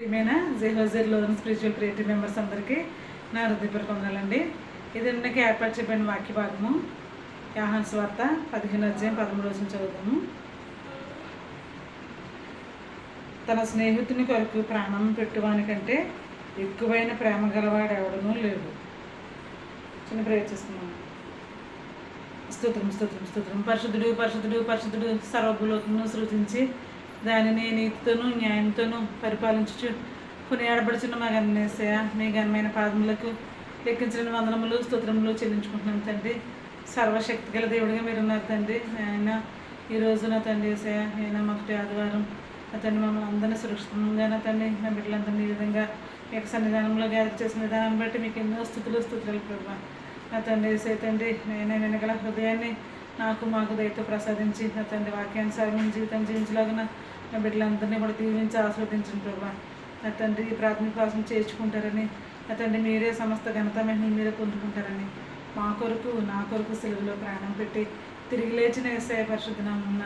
ఏమైనా జేహోజర్లోని spiritual creative members అందరికీ నా హృదయపూర్వక వందనాలండి. ఇది నాకు ఏర్పాటు చెప్పిన వాక్య భాగము యోహాను సువార్త 15:13 చదువుదాము. తన స్నేహితుని కొరకు ప్రాణం పెట్టువానికంటే ఎక్కువైన ప్రేమ గలవాడు ఎవడనూ లేడు. చిన్న ప్రేయర్ చేసుకున్నాము. స్తోత్రం స్తోత్రం స్తోత్రం. పరిశుద్ధుడు పరిశుద్ధుడు పరిశుద్ధుడు సర్వభూలోకమును సృజించి దానిని నీతితోనూ న్యాయంతోనూ పరిపాలించుచు కొనియాడబడుచున్న మా గణేశయ మీ ఘనమైన పాదములకు లెక్కించిన వందనములు స్తోత్రములు చెల్లించుకుంటున్నాం తండ్రి. సర్వశక్తి గల దేవుడిగా మీరు ఉన్నారు తండ్రి. ఆయన ఈ రోజు నా తండ్రి ఏసయ ఆయన మొదటి ఆదివారం నా తండ్రి మమ్మల్ని అందరినీ సురక్షితంగా నా తండ్రి నా బిడ్డలందరినీ ఈ విధంగా మీ యొక్క సన్నిధానంలో గ్యాదర్ చేసిన విధానాన్ని బట్టి మీకు ఎన్నో స్తోత్రాలు ప్రభావ. నా తండ్రి ఏసయ తండ్రి నేను వెనగల హృదయాన్ని నాకు మాకు దయతో ప్రసాదించి నా తండ్రి వాక్యానుసారం జీవితం జీవించలాగిన నా బిడ్డలందరినీ కూడా దీవించి ఆస్వాదించిన ప్రభా. నా తండ్రి ఈ ప్రాథమిక కోసం చేర్చుకుంటారని నా తండ్రి మీరే సమస్త ఘనత మహిమలు మీరే పొందుకుంటారని మా కొరకు నా కొరకు సెలవులో ప్రాణం పెట్టి తిరిగి లేచిన యేసయ్య పరిశుద్ధ నామమున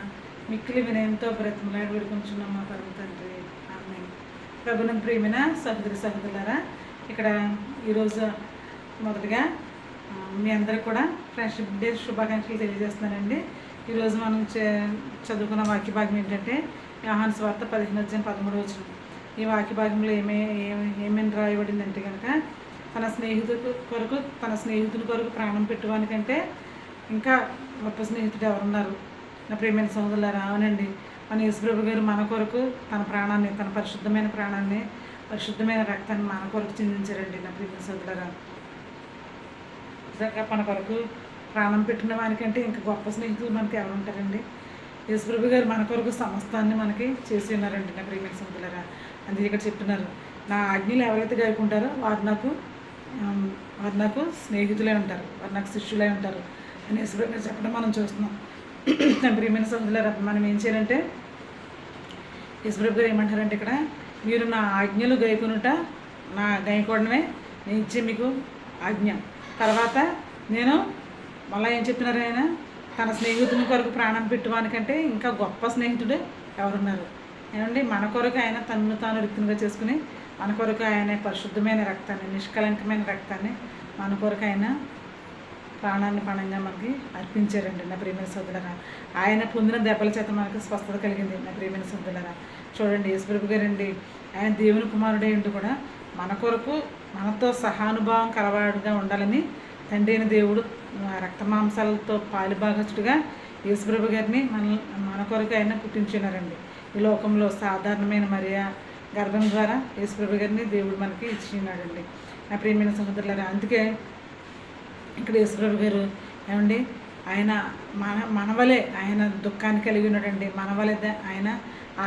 మిక్కిలి వినయంతో బ్రతిమలాడి వేడుకొంచున్నాం మా పరమ తండ్రి. ఆమేన్. ప్రభువును ప్రియమైన సహోదరులారా, ఇక్కడ ఈరోజు మొదటిగా మీ అందరికి కూడా ఫ్రెండ్షిప్ డే శుభాకాంక్షలు తెలియజేస్తున్నానండి. ఈరోజు మనం చదువుకున్న వాక్య భాగం ఏంటంటే యోహాను సువార్త 15:13. ఈ వాక్య భాగంలో ఏమేమి రాయబడిందంటే కనుక తన స్నేహితుని కొరకు ప్రాణం పెట్టువానికంటే ఇంకా గొప్ప స్నేహితుడు ఎవరున్నారు నా ప్రియమైన సహోదరులారా? అవునండి, మన యేసుప్రభు గారు మన కొరకు తన ప్రాణాన్ని, తన పరిశుద్ధమైన రక్తాన్ని మన కొరకు చిందించారండి నా ప్రియమైన సహోదరులారా. నిజంగా మన కొరకు ప్రాణం పెట్టిన వానికంటే ఇంకా గొప్ప స్నేహితులు మనకి ఎవరు ఉంటారండి? యేసుప్రభు గారు మన కొరకు సమస్తాన్ని మనకి చేసి ఉన్నారండి నా ప్రియమైన సహోదరులారా. అందుకే ఇక్కడ చెప్తున్నారు, నా ఆజ్ఞలు ఎవరైతే గాయకుంటారో వారు నాకు స్నేహితులై ఉంటారు, వారు నాకు శిష్యులై ఉంటారు అని యేసుప్రభు గారు చెప్పడం మనం చూస్తున్నాం. నా ప్రియమైన సహోదరులారా, మనం ఏం చేయాలంటే యేసుప్రభు గారు ఏమంటారంటే ఇక్కడ, మీరు నా ఆజ్ఞలు గాయకోవడమే నేను ఇచ్చే మీకు ఆజ్ఞ. తర్వాత నేను మళ్ళీ ఏం చెప్తున్నారు, ఆయన తన స్నేహితుని కొరకు ప్రాణం పెట్టువానికంటే ఇంకా గొప్ప స్నేహితుడు ఎవరున్నారు? ఏమండి, మన కొరకు ఆయన తను తాను రిక్తునిగా చేసుకుని మన కొరకు ఆయన పరిశుద్ధమైన రక్తాన్ని, నిష్కలంకమైన రక్తాన్ని మన కొరకు ఆయన ప్రాణాన్ని పణంగా మనకి అర్పించారండి నా ప్రియమైన సోదరులారా. ఆయన పొందిన దెబ్బల చేత మనకు స్వస్థత కలిగింది నా ప్రియమైన సోదరులారా. చూడండి, యేసుప్రభు గారండి ఆయన దేవుని కుమారుడే ఉంటూ కూడా మన కొరకు మనతో సహానుభావం కలవాడుగా ఉండాలని తండ్రి అయిన దేవుడు రక్తమాంసాలతో పాలుభాగస్తుడిగా యేసుప్రభు గారిని మన కొరకు ఆయన పుట్టించున్నారండి. ఈ లోకంలో సాధారణమైన మరియా గర్భం ద్వారా యేసుప్రభు గారిని దేవుడు మనకి ఇచ్చినాడండి నా ప్రియమైన సహోదరులారా. అందుకే ఇక్కడ యేసుప్రభు గారు ఏమండి ఆయన మనవలే ఆయన దుఃఖాన్ని కలిగి ఉన్నాడండి, మనవలే ఆయన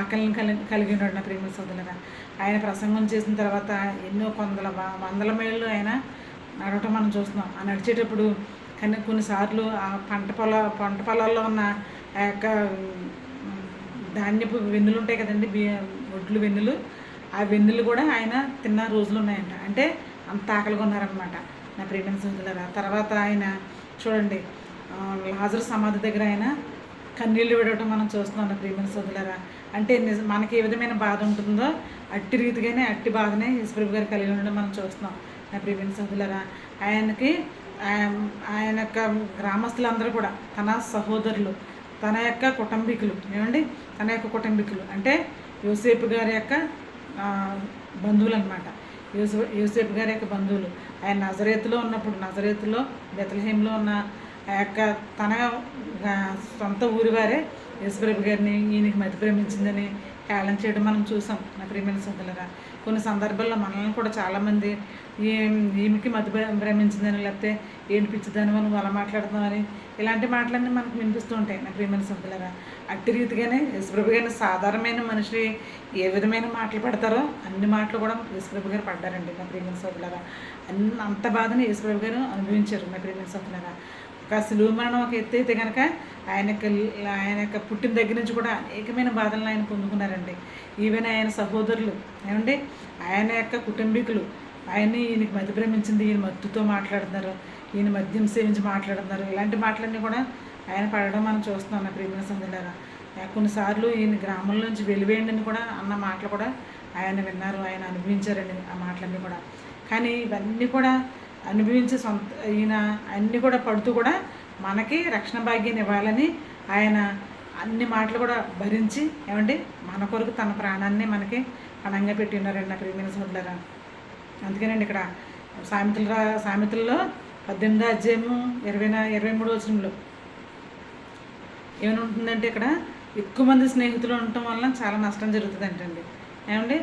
ఆకలిని కలిగి ఉన్నాడు నా ప్రియమైన సహోదరులారా. ఆయన ప్రసంగం చేసిన తర్వాత ఎన్నో వందల మైళ్ళు ఆయన నడవటం మనం చూస్తున్నాం. ఆ నడిచేటప్పుడు కానీ కొన్నిసార్లు ఆ పంట పొలాల్లో ఉన్న ఆ యొక్క ధాన్యపు వెన్నులు ఉంటాయి కదండి, ఒడ్లు వెన్నులు, ఆ వెన్నులు కూడా ఆయన తిన్న రోజులు ఉన్నాయంట. అంటే అంత ఆకలిగా ఉన్నారనమాట నా ప్రియమైన సహోదరులారా. తర్వాత ఆయన చూడండి, లాజరు సమాధి దగ్గర ఆయన కన్నీళ్ళు విడవటం మనం చూస్తున్నాం నా ప్రియమైన సహోదరులారా. అంటే మనకి ఏ విధమైన బాధ ఉంటుందో అట్టి రీతిగానే అట్టి బాధనే యేసుప్రభు గారు కలిగి ఉండడం మనం చూస్తున్నాం నా ప్రియమైన సహోదరులారా. ఆయన యొక్క గ్రామస్తులందరూ కూడా తన సహోదరులు, తన యొక్క కుటుంబీకులు, తన యొక్క కుటుంబీకులు అంటే యోసేపు గారి యొక్క బంధువులు అనమాట. యోసేపు గారి యొక్క బంధువులు ఆయన నజరేతులో బెత్లెహేంలో ఉన్న ఆ యొక్క తన సొంత ఊరి వారే యేసుప్రభు గారిని ఈయనకి మతి ప్రేమించిందని హేళన చేయడం మనం చూసాం నా ప్రియమైన సోదరులారా. కొన్ని సందర్భాల్లో మనల్ని కూడా చాలామంది ఈమెకి మతి భ్రమించిందని, లేకపోతే ఏడిపించదని, మనం అలా మాట్లాడుతున్నామని ఇలాంటి మాటలన్నీ మనకు వినిపిస్తూ ఉంటాయి నా ప్రియమైన సోదరులారా. అట్టి రీతిగానే యేసుప్రభు గారిని సాధారణమైన మనిషి ఏ విధమైన మాటలు పడతారో అన్ని మాటలు కూడా యేసుప్రభు గారు పడ్డారండి నా ప్రియమైన సోదరులారా. అంత బాధని యేసుప్రభు గారు అనుభవించారు నా ప్రియమైన సోదరులారా. ఒక సిలువ మరణం ఒక ఎత్తు అయితే కనుక ఆయన యొక్క పుట్టిన దగ్గర నుంచి కూడా అనేకమైన బాధలను ఆయన పొందుకున్నారండి. ఈవెన్ ఆయన సహోదరులు ఆయన యొక్క కుటుంబీకులు ఈయనకి మతి భ్రమించింది, ఈయన మత్తుతో మాట్లాడుతున్నారు, ఈయన మద్యం సేవించి మాట్లాడుతున్నారు, ఇలాంటి మాటలన్నీ కూడా ఆయన పడడం మనం చూస్తున్నాం నా ప్రియమైన సహోదరులారా. కొన్నిసార్లు ఈయన గ్రామం నుంచి వెలివేయండి అని కూడా అన్న మాటలు కూడా ఆయన విన్నారు, ఆయన అనుభవించారండి ఆ మాటలన్నీ కూడా. కానీ ఇవన్నీ కూడా అనుభవించి ఈయన అన్నీ కూడా పడుతూ కూడా మనకి రక్షణ భాగ్యాన్ని ఇవ్వాలని ఆయన అన్ని మాటలు కూడా భరించి ఏమండి మన కొరకు తన ప్రాణాన్ని మనకి పణంగా పెట్టి ఉన్నారండి నా ప్రియమైన సోదరులారా. అందుకేనండి ఇక్కడ సామెతల్లో 18వ అధ్యాయము 23వ వచనంలో ఏమైనా ఉంటుందంటే ఇక్కడ ఎక్కువ మంది స్నేహితులు ఉండటం వల్ల చాలా నష్టం జరుగుతుంది అంటండి. ఏమండి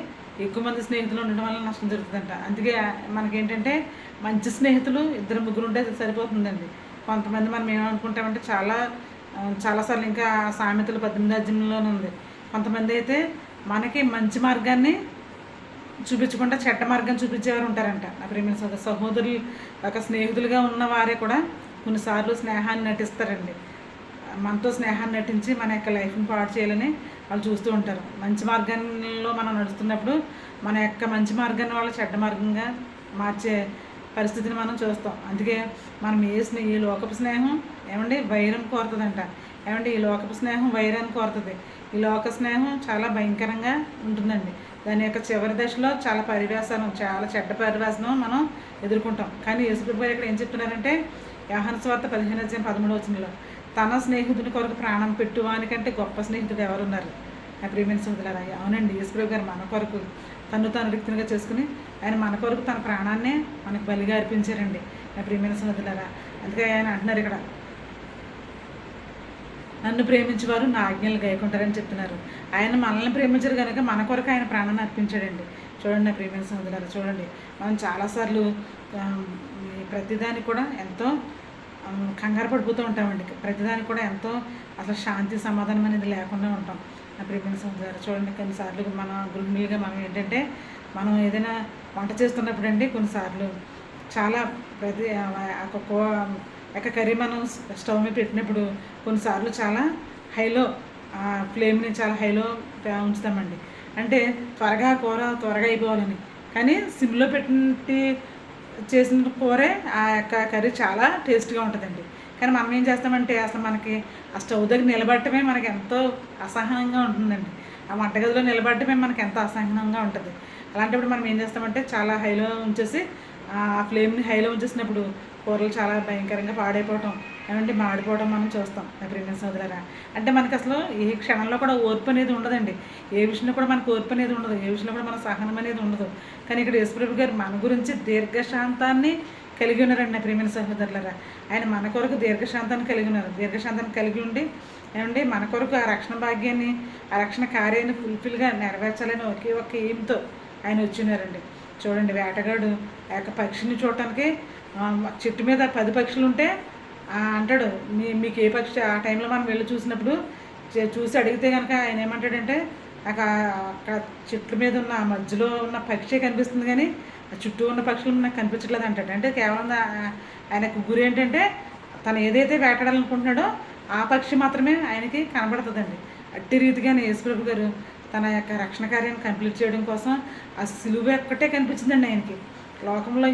ఎక్కువ మంది స్నేహితులు ఉండటం వల్ల నష్టం జరుగుతుందంట. అందుకే మనకేంటంటే మంచి స్నేహితులు 2-3 ఉంటే సరిపోతుందండి. కొంతమంది మనం ఏమనుకుంటామంటే చాలాసార్లు ఇంకా సామెతలు 18వ అధ్యాయంలోనే ఉంది. కొంతమంది అయితే మనకి మంచి మార్గాన్ని చూపించకుండా చెడ్డ మార్గం చూపించేవారు ఉంటారంట. నా ప్రియమైన సహోదరులు ఒక స్నేహితులుగా ఉన్న వారే కూడా కొన్నిసార్లు స్నేహాన్ని నటిస్తారండి. మనతో స్నేహాన్ని నటించి మన యొక్క లైఫ్ని పాడు చేయాలని వాళ్ళు చూస్తూ ఉంటారు. మంచి మార్గంలో మనం నడుస్తున్నప్పుడు మన యొక్క మంచి మార్గాన్ని వాళ్ళు చెడ్డ మార్గంగా మార్చే పరిస్థితిని మనం చూస్తాం. అందుకే మనం ఈ లోకపు స్నేహం ఏమండి వైరం కోరుతుందంట. ఏమండి ఈ లోకపు స్నేహం వైరాన్ని కోరుతుంది. ఈ లోక స్నేహం చాలా భయంకరంగా ఉంటుందండి. దాని యొక్క చివరి దశలో చాలా చెడ్డ పరివేశనం మనం ఎదుర్కొంటాం. కానీ యేసుప్రభు గారు ఇక్కడ ఏం చెప్తున్నారంటే యోహాను సువార్త 15:13 వచనంలో తన స్నేహితుని కొరకు ప్రాణం పెట్టువానికంటే గొప్ప స్నేహితుడు ఎవరున్నారు నా ప్రియమైన సోదరులారా. అవునండి, యేసుప్రభు గారు మన కొరకు తను రిక్తునిగా చేసుకుని ఆయన మన కొరకు తన ప్రాణాన్నే మనకు బలిగా అర్పించారండి నా ప్రియమైన సోదరులారా. అందుకే ఆయన అంటున్నారు ఇక్కడ నన్ను ప్రేమించేవారు నా ఆజ్ఞలు గైకుంటారని చెప్తున్నారు. ఆయన మనల్ని ప్రేమించారు కనుక మన కొరకు ఆయన ప్రాణాన్ని అర్పించాడండి. చూడండి నా ప్రియమైన సోదరులారా, చూడండి మనం చాలాసార్లు ప్రతిదానికి కూడా ఎంతో కంగారు పడిపోతూ ఉంటామండి. ప్రతిదానికి కూడా ఎంతో అసలు శాంతి సమాధానం అనేది లేకుండా ఉంటాం నా ప్రియమైన సోదరులారా. చూడండి కొన్నిసార్లు మన గృహిణులుగా మనం ఏంటంటే మనం ఏదైనా వంట చేస్తున్నప్పుడు అండి కొన్నిసార్లు చాలా ఒక కర్రీ మనం స్టవ్ మీద పెట్టినప్పుడు కొన్నిసార్లు చాలా హైలో ఫ్లేమ్ని చాలా హైలో ఉంచుతామండి. అంటే త్వరగా అయిపోవాలని. కానీ సిమ్లో పెట్టి చేసిన కూరే ఆ యొక్క కర్రీ చాలా టేస్ట్గా ఉంటుందండి. కానీ మనం ఏం చేస్తామంటే అసలు మనకి ఆ స్టవ్ దగ్గర నిలబడటమే మనకి ఎంతో అసహనంగా ఉంటుందండి. ఆ వంటగదిలో నిలబడటమే మనకి ఎంతో అసహనంగా ఉంటుంది. అలాంటప్పుడు మనం ఏం చేస్తామంటే చాలా హైలో ఉంచేసి ఆ ఫ్లేమ్ని హైలో ఉంచేసినప్పుడు కూరలు చాలా భయంకరంగా పాడైపోవటం ఏమంటే మాడిపోవడం మనం చూస్తాం నా ప్రియమైన సోదరులారా. అంటే మనకి అసలు ఏ క్షణంలో కూడా ఓర్పు అనేది ఉండదండి. ఏ విషయంలో కూడా మనకు ఓర్పు అనేది ఉండదు. ఏ విషయంలో కూడా మన సహనం అనేది ఉండదు. కానీ ఇక్కడ యేసుప్రభు గారు మన గురించి దీర్ఘశాంతాన్ని కలిగి ఉన్నారండి నా ప్రియమైన సహోదరులారా. ఆయన మన కొరకు దీర్ఘశాంతాన్ని కలిగి ఉన్నారు. దీర్ఘశాంతాన్ని కలిగి ఉండి ఏమండి మన కొరకు ఆ రక్షణ భాగ్యాన్ని ఆ రక్షణ కార్యాన్ని ఫుల్ఫిల్గా నెరవేర్చాలని ఒకే ఒక్క ఎయిమ్తో ఆయన వచ్చినారండి. చూడండి వేటగాడు ఆ యొక్క పక్షిని చూడటానికి చెట్టు మీద 10 పక్షులు ఉంటే అంటాడు మీకు ఏ పక్షి ఆ టైంలో మనం వెళ్ళి చూసినప్పుడు చూసి అడిగితే కనుక ఆయన ఏమంటాడంటే అక్కడ చెట్ల మీద ఉన్న మధ్యలో ఉన్న పక్షి కనిపిస్తుంది కానీ ఆ చుట్టూ ఉన్న పక్షులు నాకు కనిపించట్లేదు అంటాడు. అంటే కేవలం ఆయనకు గురి ఏంటంటే తను ఏదైతే వేటాడాలనుకుంటున్నాడో ఆ పక్షి మాత్రమే ఆయనకి కనబడుతుందండి. అట్టి రీతిగానే యేసుప్రభు గారు తన యొక్క రక్షణ కార్యాన్ని కంప్లీట్ చేయడం కోసం ఆ సిలువ ఒక్కటే కనిపించిందండి ఆయనకి. లోకంలో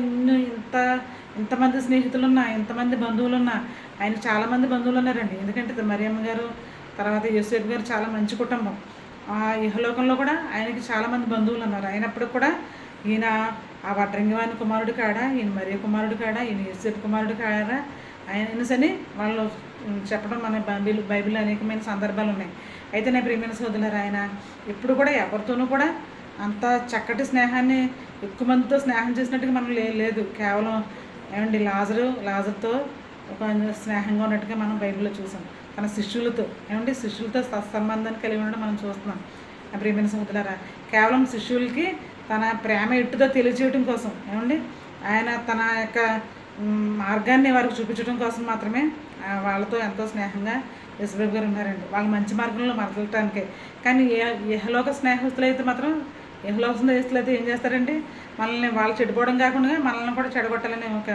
ఇంతమంది స్నేహితులు ఉన్నా ఇంతమంది బంధువులు ఉన్నా ఆయనకు చాలామంది బంధువులు ఉన్నారండి. ఎందుకంటే మరియమ్మ గారు తర్వాత యోసేపు గారు చాలా మంచి కుటుంబం. ఇహలోకంలో కూడా ఆయనకి చాలామంది బంధువులు ఉన్నారు. అయినప్పుడు కూడా ఈయన ఆ వడ్రంగివాని కుమారుడు కాడా, ఈయన మరియ కుమారుడు కాడా, ఈయన యోసేపు కుమారుడు కాడా ఆయన సని వాళ్ళు చెప్పడం మన బైబిల్లో అనేకమైన సందర్భాలు ఉన్నాయి. అయితే నా ప్రియమైన సోదరులారా ఆయన ఎప్పుడు కూడా ఎవరితోనూ కూడా అంత చక్కటి స్నేహాన్ని ఎక్కువ మందితో స్నేహం చేసినట్టుగా మనం లేదు. కేవలం ఏమండి లాజర్తో ఒక స్నేహంగా ఉన్నట్టుగా మనం బైబిల్లో చూసాం. తన శిష్యులతో సత్సంబంధాన్ని కలిగి ఉండడం మనం చూస్తున్నాం నా ప్రియమైన సోదరులారా. కేవలం శిష్యులకి తన ప్రేమ ఎట్టుతో తెలియజేయడం కోసం ఏమండి ఆయన తన యొక్క మార్గాన్ని వారికి చూపించడం కోసం మాత్రమే వాళ్ళతో ఎంతో స్నేహంగా యేసుప్రభు గారు ఉన్నారండి. వాళ్ళ మంచి మార్గంలో మరలటానికే. కానీ ఇహలోక స్నేహితులు అయితే మాత్రం ఇహలోక స్నేహితులు అయితే ఏం చేస్తారండి మనల్ని వాళ్ళు చెడిపోవడం కాకుండా మనల్ని కూడా చెడగొట్టాలని ఒక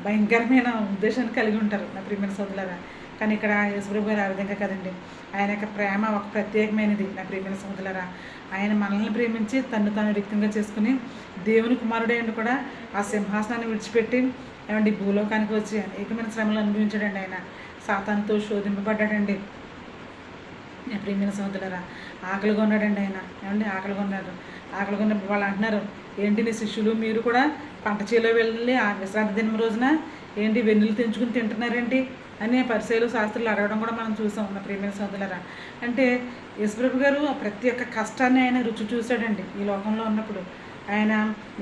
భయంకరమైన ఉద్దేశాన్ని కలిగి ఉంటారు నా ప్రియమైన సోదరులారా. కానీ ఇక్కడ యేసుప్రభు గారు ఆ విధంగా కదండి. ఆయన యొక్క ప్రేమ ఒక ప్రత్యేకమైనది నా ప్రియమైన సోదరులారా. ఆయన మనల్ని ప్రేమించి తాను రిక్తంగా చేసుకుని దేవుని కుమారుడైన కూడా ఆ సింహాసనాన్ని విడిచిపెట్టి ఏమండి భూలోకానికి వచ్చి అనేకమైన శ్రమలు అనుభవించాడండి. ఆయన సాతానుతో శోధింపబడ్డాడండి. ప్రియమైన సహోదరులారా, ఆకలిగా ఉన్నాడండి ఆయన. ఏమండి, ఆకలిగా ఉన్నారు. ఆకలిగా ఉన్నప్పుడు వాళ్ళు అంటున్నారు, ఏంటి నీ శిష్యులు మీరు కూడా పంట చేలో వెళ్ళి ఆ విశ్రాంతి దినం రోజున ఏంటి వెన్నులు తెంచుకుని తింటున్నారేంటి అని పరిసయ్యులు శాస్త్రులు అడగడం కూడా మనం చూసాం నా ప్రియమైన సహోదరులారా. అంటే యేసుప్రభు గారు ప్రతి ఒక్క కష్టాన్ని ఆయన రుచి చూశాడండి ఈ లోకంలో ఉన్నప్పుడు. ఆయన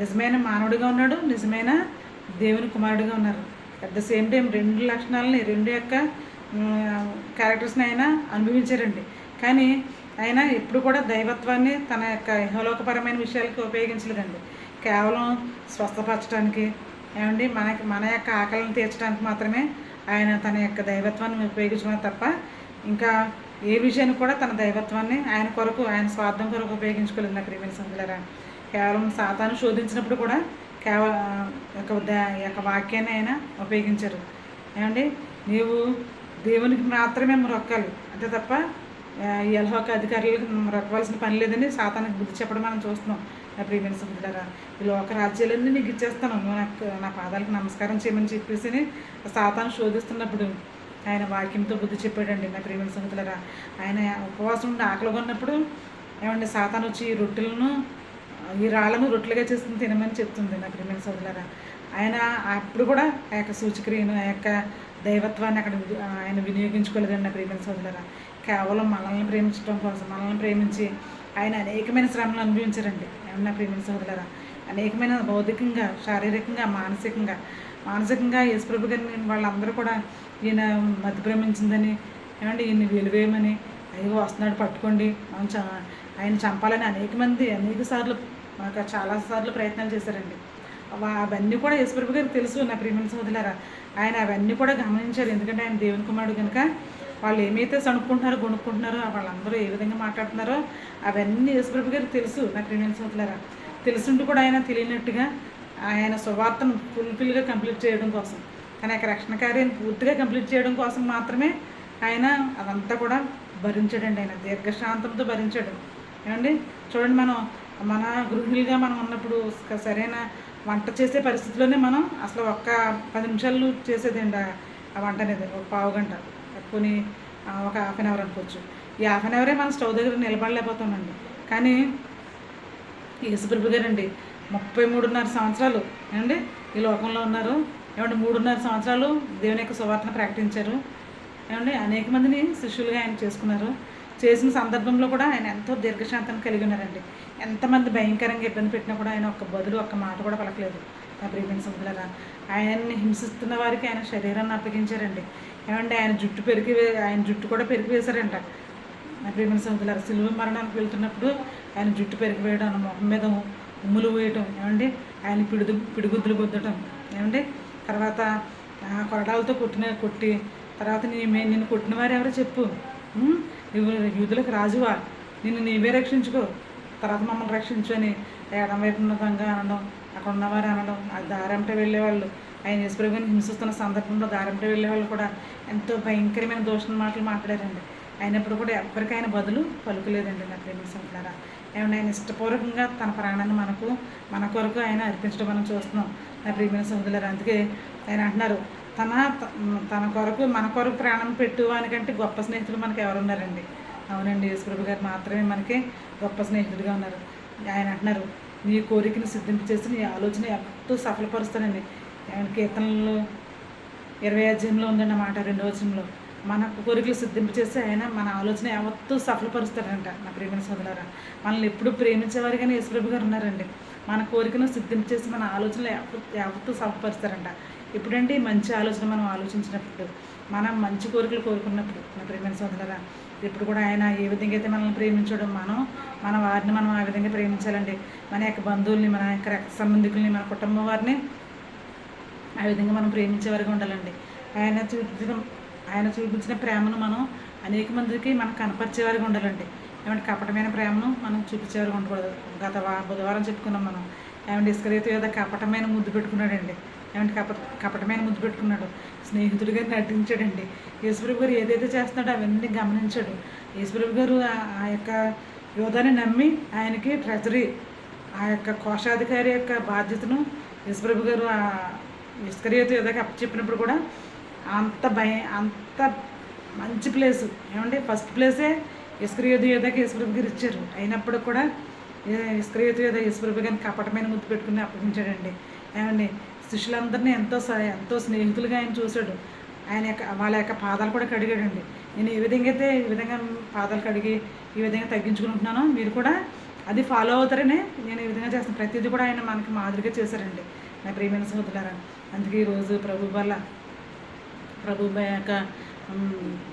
నిజమైన మానవుడిగా ఉన్నాడు, నిజమైన దేవుని కుమారుడిగా ఉన్నారు. అట్ ద సేమ్ టైం రెండు లక్షణాలని, రెండు యొక్క క్యారెక్టర్స్ని ఆయన అనుభవించారండి. కానీ ఆయన ఎప్పుడు కూడా దైవత్వాన్ని తన యొక్క ఇహలోకపరమైన విషయాలకి ఉపయోగించలేదండి. కేవలం స్వస్థపరచడానికి, ఏమండి మన యొక్క ఆకలిని తీర్చడానికి మాత్రమే ఆయన తన యొక్క దైవత్వాన్ని ఉపయోగించడం తప్ప ఇంకా ఏ విషయాన్ని కూడా తన దైవత్వాన్ని ఆయన కొరకు, ఆయన స్వార్థం కొరకు ఉపయోగించుకోలేదు నా ప్రియమైన సహోదరులారా. కేవలం సాతాను శోధించినప్పుడు కూడా యొక్క వాక్యాన్ని ఆయన ఉపయోగించారు. ఏమండి, నీవు దేవునికి మాత్రమే మొక్కాలి అంతే తప్ప ఈ యెహోవా అధికారులకు మొక్కవలసిన పని లేదని సాతానికి బుద్ధి చెప్పడం మనం చూస్తున్నాం నా ప్రియమైన సహోదరులారా. ఈ లోక రాజ్యాలన్నీ నీకు ఇచ్చేస్తాను, నువ్వు నా పాదాలకు నమస్కారం చేయమని చెప్పేసి సాతాను శోధిస్తున్నప్పుడు ఆయన వాక్యంతో బుద్ధి చెప్పాడండి నా ప్రియమైన సహోదరులారా. ఆయన ఉపవాసం ఉండి ఆకలిగా ఉన్నప్పుడు ఏమండి సాతాను వచ్చి ఈ రాళ్ళను రొట్టెలుగా చేసుకుని తినమని చెప్తుంది నా ప్రియమైన సహోదరులారా. ఆయన అప్పుడు కూడా ఆ యొక్క సూచక్రియను, ఆ యొక్క దైవత్వాన్ని అక్కడ ఆయన వినియోగించుకోలేదండి నా ప్రియమైన సహోదరులారా. కేవలం మనల్ని ప్రేమించడం కోసం, మనల్ని ప్రేమించి ఆయన అనేకమైన శ్రమలు అనుభవించారండి నా ప్రియమైన సహోదరులారా. అనేకమైన భౌతికంగా, శారీరకంగా, మానసికంగా యేసుప్రభు గారిని వాళ్ళందరూ కూడా ఈయన మతి ప్రేమించిందని, ఏమంటే ఈయన్ని వెలివేయమని, అయ్యో వస్తున్నాడు పట్టుకోండి, మనం ఆయన చంపాలని అనేక సార్లు చాలాసార్లు ప్రయత్నాలు చేశారండి. అవన్నీ కూడా యేసుప్రభు గారికి తెలుసు నా ప్రియమైన సహోదరులారా. ఆయన అవన్నీ కూడా గమనించారు. ఎందుకంటే ఆయన దేవుని కుమారుడు కనుక వాళ్ళు ఏమైతే సణుక్కుంటున్నారో, గొనుక్కుంటున్నారో, వాళ్ళందరూ ఏ విధంగా మాట్లాడుతున్నారో అవన్నీ యేసుప్రభు గారికి తెలుసు నా ప్రియమైన సహోదరులారా. తెలుసుంటూ కూడా ఆయన తెలియనట్టుగా ఆయన సువార్తను ఫుల్ఫిల్గా కంప్లీట్ చేయడం కోసం, కానీ యొక్క రక్షణ కార్యాన్ని పూర్తిగా కంప్లీట్ చేయడం కోసం మాత్రమే ఆయన అదంతా కూడా భరించాడండి. ఆయన దీర్ఘశాంతంతో భరించాడు. ఏమండి, చూడండి, మన గృహిణులుగా మనం ఉన్నప్పుడు సరైన వంట చేసే పరిస్థితిలోనే మనం అసలు ఒక్క 10 నిమిషాలు చేసేదండి ఆ వంట అనేది. ఒక పావు గంట, పోనీ ఒక హాఫ్ అన్ అవర్ అనుకోవచ్చు. ఈ హాఫ్ అన్ అవరే మనం స్టవ్ దగ్గర నిలబడలేకపోతామండి. కానీ యేసుప్రభు గారండి 33.5 సంవత్సరాలు ఏమండి ఈ లోకంలో ఉన్నారు. ఏమంటే 3.5 సంవత్సరాలు దేవుని యొక్క సువార్తను ప్రకటించారు. ఏమండి అనేక మందిని శిష్యులుగా ఆయన చేసుకున్నారు. చేసిన సందర్భంలో కూడా ఆయన ఎంతో దీర్ఘశాంతాన్ని కలిగి ఉన్నారండి. ఎంతమంది భయంకరంగా ఇబ్బంది పెట్టినా కూడా ఆయన ఒక్క మాట కూడా పలకలేదు నా ప్రియమైన సహోదరులారా. ఆయన్ని హింసిస్తున్న వారికి ఆయన శరీరాన్ని అప్పగించారండి. ఏమంటే ఆయన జుట్టు కూడా పెరిగి వేశారంట నా ప్రియమైన సహోదరులారా. సిలువ మరణానికి వెళ్తున్నప్పుడు ఆయన జుట్టు పెరిగి వేయడం, మొహం మీద ఉమ్ములు వేయటం, ఏమండి ఆయన పిడిగుద్దులు గుద్దటం, ఏమండి తర్వాత కొరడాలతో కొట్టి తర్వాత నిన్ను కొట్టిన వారు ఎవరో చెప్పు, నువ్వు యూదులకు రాజువా, నిన్ను నీవే రక్షించుకో, తర్వాత మమ్మల్ని రక్షించు అని ఎడం వైపు ఉన్న దొంగ అనడం, అక్కడ ఉన్నవారు అనడం, ఆ దారంటే వెళ్ళేవాళ్ళు ఆయన యేసుప్రభుని హింసిస్తున్న సందర్భంలో దారంటే వెళ్ళేవాళ్ళు కూడా ఎంతో భయంకరమైన దూషణ మాటలు మాట్లాడారండి. అయినప్పుడు కూడా ఎవరికి ఆయన బదులు పలుకులేదండి నా ప్రేమ సహోదరులారా. ఏమన్నా ఆయన ఇష్టపూర్వకంగా తన ప్రాణాన్ని మన కొరకు ఆయన అర్పించడం మనం చూస్తున్నాం నా ప్రియమైన సహోదరులారా. అందుకే ఆయన అంటున్నారు, తన కొరకు మన కొరకు ప్రాణం పెట్టువానికంటే గొప్ప స్నేహితులు మనకు ఎవరున్నారండి? అవునండి, యేసుప్రభు గారు మాత్రమే మనకి గొప్ప స్నేహితుడిగా ఉన్నారు. ఆయన అంటున్నారు, నీ కోరికను సిద్ధింపు చేసి నీ ఆలోచన ఎంతో సఫలపరుస్తానండి. కీర్తనలు 20 అధ్యాయంలో ఉందండి మాట 2వ వచనంలో, మన కోరికలు సిద్ధింపు చేసి ఆయన మన ఆలోచన యావత్తూ సఫలపరుస్తాడంట నా ప్రియమైన సోదరులారా. మనల్ని ఎప్పుడు ప్రేమించేవారిగానే యేసుప్రభు గారు ఉన్నారండి. మన కోరికను సిద్ధింపు చేసి మన ఆలోచనలు యావత్తూ సఫలపరుస్తారంట. ఎప్పుడంటే మంచి ఆలోచన మనం ఆలోచించినప్పుడు, మనం మంచి కోరికలు కోరుకున్నప్పుడు నా ప్రియమైన సోదరులారా, ఎప్పుడు కూడా ఆయన ఏ విధంగా అయితే మనల్ని ప్రేమించడం, మన వారిని మనం ఆ విధంగా ప్రేమించాలండి. మన యొక్క బంధువుల్ని, మన యొక్క రక్త సంబంధికుల్ని, మన కుటుంబం వారిని ఆ విధంగా మనం ప్రేమించేవారిగా ఉండాలండి. ఆయన చూపించిన ప్రేమను మనం అనేక మందికి మనం కనపరిచేవారిగా ఉండాలండి. ఏమంటే కపటమైన ప్రేమను మనం చూపించేవారిగా ఉండకూడదు. బుధవారం చెప్పుకున్నాం మనం. ఏమంటే ఇస్కరియోతు యోధ కపటమైన ముద్దు పెట్టుకున్నాడండి. ఏమంటే కపటమైన ముద్దు పెట్టుకున్నాడు, స్నేహితుడిగా నటించాడండి. యేసుప్రభు గారు ఏదైతే చేస్తున్నాడో అవన్నీ గమనించాడు. యేసుప్రభు గారు ఆ యొక్క యోధాని నమ్మి ఆయనకి ట్రెజరీ, ఆ యొక్క కోశాధికారి యొక్క బాధ్యతను యేసుప్రభు గారు ఇస్కరియోతు యోధకి అప్పచెప్పినప్పుడు కూడా అంత మంచి ప్లేసు, ఏమంటే ఫస్ట్ ప్లేసే ఇస్కరియోతు యోధాకి యేసుప్రభు గారు ఇచ్చారు. అయినప్పుడు కూడా ఇస్కరియోతు యోధా యేసుప్రభు గారిని కపటమైన ముద్దు పెట్టుకుని అప్పగించాడండి. ఏమండి శిష్యులందరినీ ఎంతో స్నేహితులుగా ఆయన చూశాడు. ఆయన వాళ్ళ యొక్క పాదాలు కూడా కడిగాడండి. నేను ఈ విధంగా పాదాలు కడిగి ఈ విధంగా తగ్గించుకుంటున్నానో మీరు కూడా అది ఫాలో అవుతారనే నేను ఈ విధంగా చేస్తాను. ప్రతిదీ కూడా ఆయన మనకి మాదిరిగా చేశారండి నా ప్రియమైన సహోదరులారా. అందుకే ఈరోజు ప్రభు యొక్క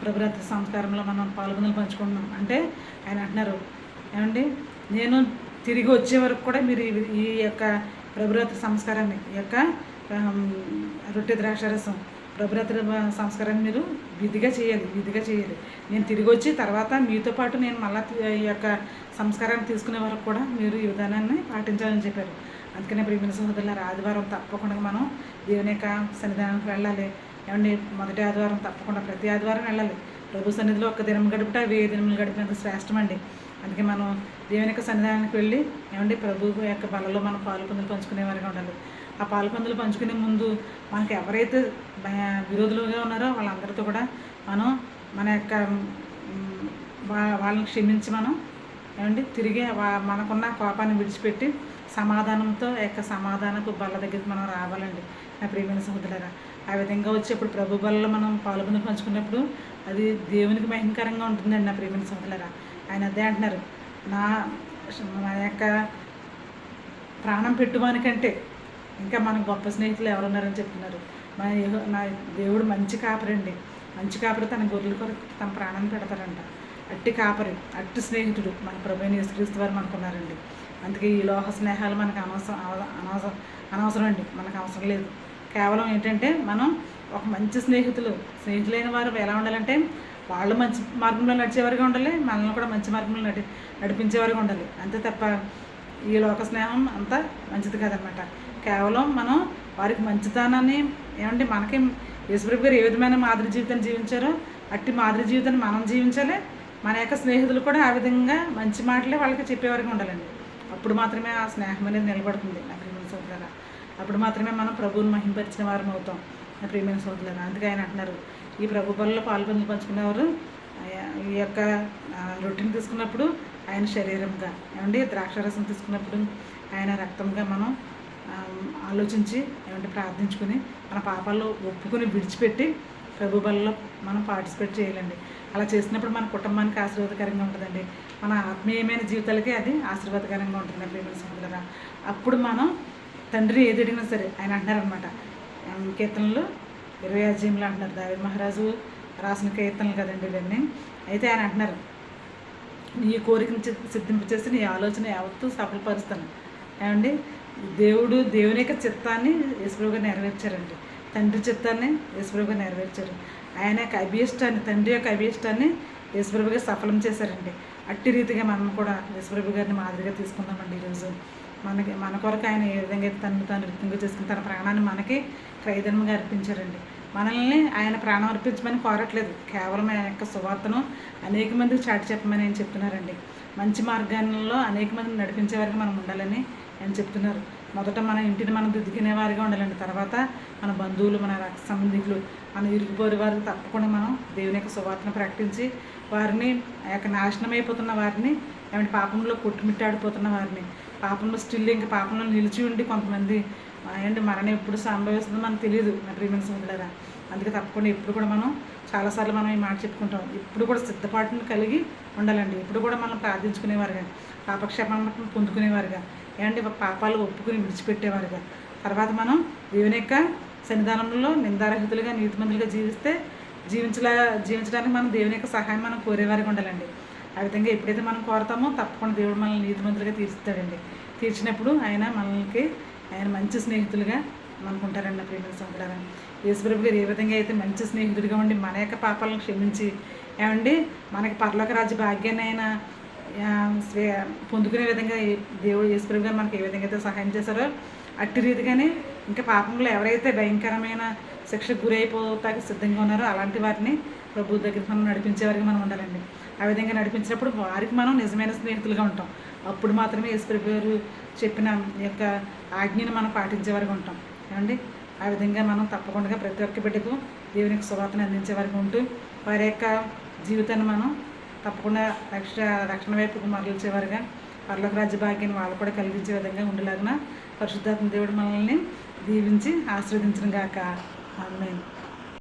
ప్రభురత్న సంస్కారంలో మనం పాల్గొనలు పంచుకుంటున్నాం. అంటే ఆయన అంటున్నారు ఏమండి, నేను తిరిగి వచ్చే వరకు కూడా మీరు ఈ యొక్క ప్రభురత్న సంస్కారాన్ని, ఈ యొక్క రొట్టె ద్రాక్షారసం ప్రభురత్న సంస్కారాన్ని మీరు విధిగా చేయాలి. నేను తిరిగి వచ్చి తర్వాత మీతో పాటు నేను మళ్ళీ ఈ యొక్క సంస్కారాన్ని తీసుకునే వరకు కూడా మీరు ఈ విధానాన్ని పాటించాలని చెప్పారు. అందుకనే ప్రియమైన సహోదరులారా, ఆదివారం తప్పకుండా మనం దేవుని యొక్క సన్నిధానానికి వెళ్ళాలి. ఏమండి మొదటి ఆదివారం తప్పకుండా ప్రతి ఆదివారం వెళ్ళాలి. ప్రభు సన్నిధిలో ఒక దినం గడుపుట 1000 దినములు గడిపినంత శ్రేష్టమండి. అందుకే మనం దేవుని యొక్క సన్నిధానానికి వెళ్ళి ఏమండి ప్రభు యొక్క బలలో మనం పాలు పంచుకునే వారిగా ఉండాలి. ఆ పాలు పంచుకునే ముందు మనకి ఎవరైతే విరోధులుగా ఉన్నారో వాళ్ళందరితో కూడా మనం మన యొక్క వాళ్ళని క్షమించి మనం ఏమండి తిరిగి మనకున్న కోపాన్ని విడిచిపెట్టి సమాధానంతో యొక్క సమాధానపు బల్ల దగ్గరికి మనం రావాలండి నా ప్రియమైన సహోదరులారా. ఆ విధంగా వచ్చేప్పుడు ప్రభు బలలో మనం పాలు పంచుకున్నప్పుడు అది దేవునికి మహిమకరంగా ఉంటుందండి నా ప్రియమైన సహోదరులారా. ఆయన అదే అంటున్నారు, నా యొక్క ప్రాణం పెట్టువానికంటే ఇంకా మనకు గొప్ప స్నేహితులు ఎవరున్నారని చెప్తున్నారు. నా దేవుడు మంచి కాపరండి. మంచి కాపరి తన గొర్రెల కొరకు తన ప్రాణాన్ని పెడతారంట. అట్టి కాపరి, అట్టి స్నేహితుడు మన ప్రభువైన యేసుక్రీస్తు వారు మనకున్నారండి. అందుకే ఈ లోహ స్నేహాలు మనకు అనవసరం అండి. మనకు అవసరం లేదు. కేవలం ఏంటంటే మనం ఒక మంచి స్నేహితులైన వారు ఎలా ఉండాలంటే వాళ్ళు మంచి మార్గంలో నడిచేవారుగా ఉండాలి, మనల్ని కూడా మంచి మార్గంలో నడిపించేవారుగా ఉండాలి. అంతే తప్ప ఈ లోక స్నేహం అంతా మంచిది కాదనమాట. కేవలం మనం వారికి మంచితనాన్ని ఏమంటే మనకి యేసుప్రభు గారు ఏ విధమైన మాదిరి జీవితాన్ని జీవించారో అట్టి మాదిరి జీవితాన్ని మనం జీవించాలి. మన యొక్క స్నేహితులు కూడా ఆ విధంగా మంచి మాటలే వాళ్ళకి చెప్పేవారుగా ఉండాలండి. అప్పుడు మాత్రమే ఆ స్నేహం అనేది నిలబడుతుంది నా ప్రియమైన సోదరులారా. అప్పుడు మాత్రమే మనం ప్రభువుని మహింపరిచిన వారం అవుతాం నా ప్రియమైన సోదరులారా. అందుకే ఆయన అంటున్నారు, ఈ ప్రభు బలలో పాలు పంచుకునేవారు ఈ యొక్క రొట్టెని తీసుకున్నప్పుడు ఆయన శరీరంగా, ఏమంటే ద్రాక్షారసం తీసుకున్నప్పుడు ఆయన రక్తంగా మనం ఆలోచించి ఏమంటే ప్రార్థించుకుని మన పాపాల్లో ఒప్పుకొని విడిచిపెట్టి ప్రభు బలలో మనం పార్టిసిపేట్ చేయాలండి. అలా చేసినప్పుడు మన కుటుంబానికి ఆశీర్వాదకరంగా ఉంటుందండి. మన ఆత్మీయమైన జీవితాలకి అది ఆశీర్వాదకరంగా ఉంటుంది ప్రియమైన సహోదరులారా. అప్పుడు మనం తండ్రి ఏది అడిగినా సరే ఆయన అంటున్నారనమాట. కీర్తనలు 20 అధ్యాయంలో అంటున్నారు, దావీదు మహారాజు రాసిన కీర్తనలు కదండి ఇవన్నీ. అయితే ఆయన అంటున్నారు, నీ కోరికను సిద్ధింపచేసి నీ ఆలోచన యావత్తూ సఫలపరుస్తాను. ఏమండి దేవుని యొక్క చిత్తాన్ని యేసుప్రభు గారు నెరవేర్చారండి. తండ్రి చిత్తాన్ని యేసుప్రభు గారు నెరవేర్చారు. ఆయన యొక్క అభీష్టాన్ని, తండ్రి యొక్క అభీష్టాన్ని యేసుప్రభు గారు సఫలం చేశారండి. అట్టి రీతిగా మనం కూడా యేసుప్రభు గారిని మాదిరిగా తీసుకుందామండి. ఈరోజు మన కొరకు ఆయన ఏ విధంగా అయితే తాను నృత్యంగా చేసుకుని తన ప్రాణాన్ని మనకి క్రయధనంగా అర్పించారండి. మనల్ని ఆయన ప్రాణం అర్పించమని కోరట్లేదు, కేవలం ఆయన యొక్క సువార్తను అనేక మందికి చాటి చెప్పమని ఆయన చెప్తున్నారండి. మంచి మార్గాల్లో అనేక మందిని నడిపించే వారికి మనం ఉండాలని ఆయన చెప్తున్నారు. మొదట మన ఇంటిని మనం దిద్దుకునే వారిగా ఉండాలండి. తర్వాత మన బంధువులు, మన రక్త సంబంధికులు, మన ఇరుగుపోరి వారికి తప్పకుండా మనం దేవుని యొక్క సువార్తను ప్రకటించి వారిని యొక్క నాశనం అయిపోతున్న వారిని, ఏమంటే పాపంలో కొట్టుమిట్టాడిపోతున్న వారిని, పాపంలో ఇంకా పాపంలో నిలిచి ఉండి కొంతమంది ఏంటి మరణం ఎప్పుడు సంభవిస్తుందో మనకు తెలియదు నా ప్రియమైన సోదరులారా. అందుకే తప్పకుండా ఎప్పుడు కూడా మనం చాలాసార్లు మనం ఈ మాట చెప్పుకుంటాం, ఇప్పుడు కూడా సిద్ధపాటును కలిగి ఉండాలండి. ఎప్పుడు కూడా మనం ప్రార్థించుకునేవారుగా, పాపక్షేమాన్ని పొందుకునేవారుగా, ఏమంటే పాపాలు ఒప్పుకుని విడిచిపెట్టేవారుగా, తర్వాత మనం దేవుని యొక్క సన్నిధానంలో నిందారహితులుగా నీతిమంతులుగా జీవించడానికి మనం దేవుని యొక్క సహాయం మనం కోరేవారిగా ఉండాలండి. ఆ విధంగా ఎప్పుడైతే మనం కోరతామో తప్పకుండా దేవుడు మనల్ని నీతిమంతులుగా తీర్చుతాడండి. తీర్చినప్పుడు ఆయన మంచి స్నేహితులుగా మనకుంటారండి ప్రియమైన సోదరులారా. యేసుప్రభు గారు ఏ విధంగా అయితే మంచి స్నేహితుడిగా ఉండి మన యొక్క పాపాలను క్షమించి ఏమండి మనకి పరలోక రాజ్య భాగ్యాన్ని ఆయన పొందుకునే విధంగా దేవుడు యేసుప్రభు గారు మనకి ఏ విధంగా అయితే సహాయం చేశారో అట్టి రీతిగానే ఇంకా పాపంలో ఎవరైతే భయంకరమైన శిక్షకు గురైపోతానికి సిద్ధంగా ఉన్నారో అలాంటి వారిని ప్రభు దగ్గరికి మనం నడిపించే వారికి మనం ఉండాలండి. ఆ విధంగా నడిపించినప్పుడు వారికి మనం నిజమైన స్నేహితులుగా ఉంటాం. అప్పుడు మాత్రమే యేసుప్రభు గారు చెప్పిన యొక్క ఆజ్ఞను మనం పాటించే వారికి ఉంటాం. ఏమండి ఆ విధంగా మనం తప్పకుండా ప్రతి ఒక్క బిడ్డకు దేవునికి సువార్తను అందించే వారికి ఉంటూ వారి యొక్క జీవితాన్ని మనం తప్పకుండా రక్షణ వైపుకు మరల్చేవారుగా పరలోక రాజ్య భాగ్యాన్ని వాళ్ళు కూడా కలిగించే విధంగా ఉండేలాగిన పరిశుద్ధాత్మ దేవుడు మనల్ని దీవించి ఆశీర్వదించిన గాక ఆమేన్.